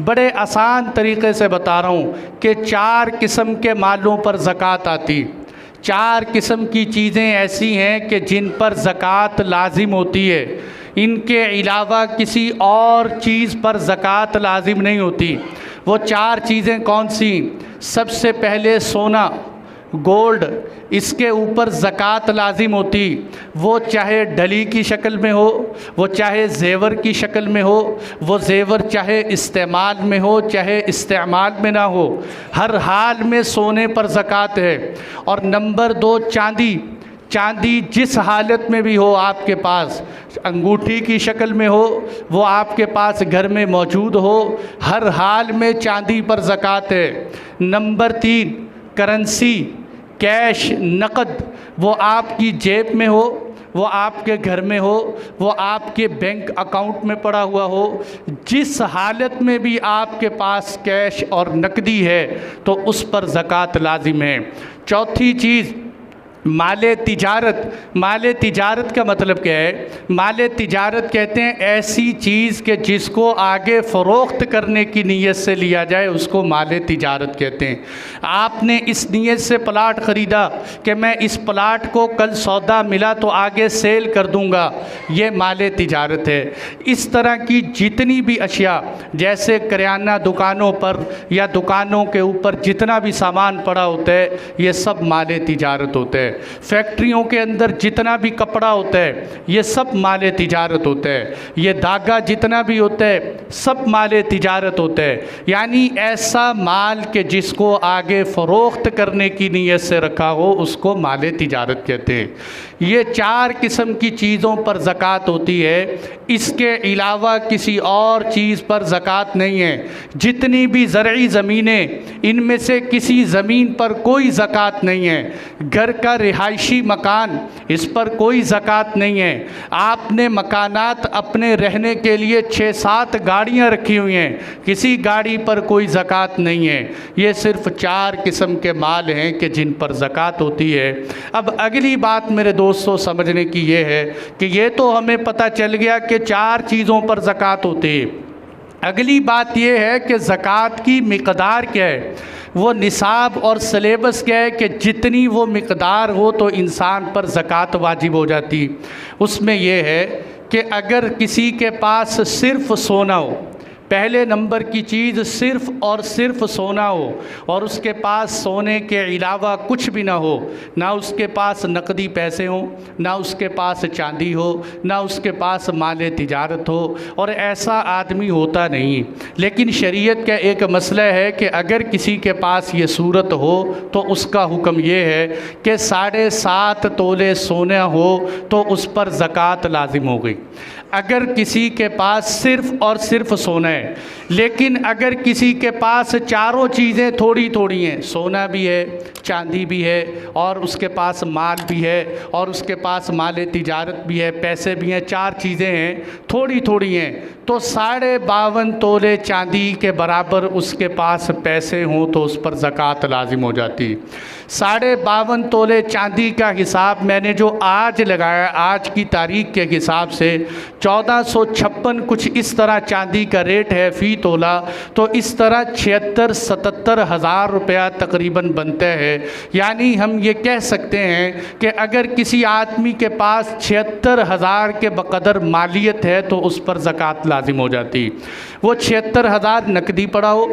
بڑے آسان طریقے سے بتا رہا ہوں کہ 4 قسم کے مالوں پر زکوٰۃ آتی۔ 4 قسم کی چیزیں ایسی ہیں کہ جن پر زکوٰۃ لازم ہوتی ہے، ان کے علاوہ کسی اور چیز پر زکوٰۃ لازم نہیں ہوتی۔ وہ 4 چیزیں کون سی؟ سب سے پہلے سونا، گولڈ، اس کے اوپر زکوٰۃ لازم ہوتی، وہ چاہے ڈلی کی شکل میں ہو، وہ چاہے زیور کی شکل میں ہو، وہ زیور چاہے استعمال میں ہو چاہے استعمال میں نہ ہو، ہر حال میں سونے پر زکوٰۃ ہے۔ اور نمبر 2 چاندی، چاندی جس حالت میں بھی ہو آپ کے پاس، انگوٹھی کی شکل میں ہو، وہ آپ کے پاس گھر میں موجود ہو، ہر حال میں چاندی پر زکوٰۃ ہے۔ نمبر 3 کرنسی، کیش، نقد، وہ آپ کی جیب میں ہو، وہ آپ کے گھر میں ہو، وہ آپ کے بینک اکاؤنٹ میں پڑا ہوا ہو، جس حالت میں بھی آپ کے پاس کیش اور نقدی ہے تو اس پر زکوٰۃ لازم ہے۔ چوتھی چیز مال تجارت۔ مال تجارت کا مطلب کیا ہے؟ مال تجارت کہتے ہیں ایسی چیز کہ جس کو آگے فروخت کرنے کی نیت سے لیا جائے، اس کو مال تجارت کہتے ہیں۔ آپ نے اس نیت سے پلاٹ خریدا کہ میں اس پلاٹ کو کل سودا ملا تو آگے سیل کر دوں گا، یہ مال تجارت ہے۔ اس طرح کی جتنی بھی اشیاء، جیسے کریانہ دکانوں پر یا دکانوں کے اوپر جتنا بھی سامان پڑا ہوتا ہے، یہ سب مال تجارت ہوتا ہے۔ فیکٹریوں کے اندر جتنا بھی کپڑا ہوتا ہے، یہ سب مال تجارت ہوتا ہے۔ یہ دھاگا جتنا بھی ہوتا ہے، سب مال تجارت ہوتا ہے۔ یعنی ایسا مال کہ جس کو آگے فروخت کرنے کی نیت سے رکھا ہو، اس کو مال تجارت کہتے ہیں۔ یہ 4 قسم کی چیزوں پر زکوٰۃ ہوتی ہے، اس کے علاوہ کسی اور چیز پر زکوٰۃ نہیں ہے۔ جتنی بھی زرعی زمینیں، ان میں سے کسی زمین پر کوئی زکوٰۃ نہیں ہے۔ گھر کا رہائشی مکان، اس پر کوئی زکوٰۃ نہیں ہے۔ آپ نے مکانات اپنے رہنے کے لیے 6-7 گاڑیاں رکھی ہوئی ہیں، کسی گاڑی پر کوئی زکوٰۃ نہیں ہے۔ یہ صرف 4 قسم کے مال ہیں کہ جن پر زکوٰۃ ہوتی ہے۔ اب اگلی بات میرے دوستوں سمجھنے کی یہ ہے کہ یہ تو ہمیں پتہ چل گیا کہ 4 چیزوں پر زکوٰۃ ہوتی ہے۔ اگلی بات یہ ہے کہ زکوٰۃ کی مقدار کیا ہے، وہ نصاب اور سلیبس کیا ہے کہ جتنی وہ مقدار ہو تو انسان پر زکوٰۃ واجب ہو جاتی۔ اس میں یہ ہے کہ اگر کسی کے پاس صرف سونا ہو، پہلے نمبر کی چیز صرف اور صرف سونا ہو، اور اس کے پاس سونے کے علاوہ کچھ بھی نہ ہو، نہ اس کے پاس نقدی پیسے ہوں، نہ اس کے پاس چاندی ہو، نہ اس کے پاس مال تجارت ہو، اور ایسا آدمی ہوتا نہیں۔ لیکن شریعت کا ایک مسئلہ ہے کہ اگر کسی کے پاس یہ صورت ہو تو اس کا حکم یہ ہے کہ 7.5 تولے سونا ہو تو اس پر زکوٰۃ لازم ہو گئی۔ اگر کسی کے پاس صرف اور صرف سونا ہے، لیکن اگر کسی کے پاس چاروں چیزیں تھوڑی تھوڑی ہیں، سونا بھی ہے، چاندی بھی ہے، اور اس کے پاس مال بھی ہے، اور اس کے پاس مال تجارت بھی ہے، پیسے بھی ہیں، 4 چیزیں ہیں، تھوڑی تھوڑی ہیں، تو 52.5 تولے چاندی کے برابر اس کے پاس پیسے ہوں تو اس پر زکوٰۃ لازم ہو جاتی۔ 52.5 تولے چاندی کا حساب میں نے جو آج لگایا، آج کی تاریخ کے حساب سے 1456 کچھ اس طرح چاندی کا ریٹ ہے فی تولہ، تو اس طرح 76-77 ہزار روپیہ تقریباً بنتا ہے۔ یعنی ہم یہ کہہ سکتے ہیں کہ اگر کسی آدمی کے پاس 76 ہزار کے بقدر مالیت ہے تو اس پر زکوٰۃ لازم ہو جاتی۔ وہ 76 ہزار نقدی پڑا ہو،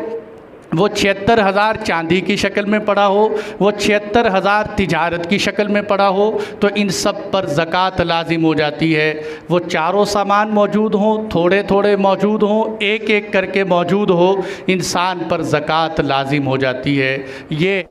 وہ 76 ہزار چاندی کی شکل میں پڑا ہو، وہ 76 ہزار تجارت کی شکل میں پڑا ہو، تو ان سب پر زکوٰۃ لازم ہو جاتی ہے۔ وہ چاروں سامان موجود ہوں، تھوڑے تھوڑے موجود ہوں، ایک ایک کر کے موجود ہو، انسان پر زکوٰۃ لازم ہو جاتی ہے۔ یہ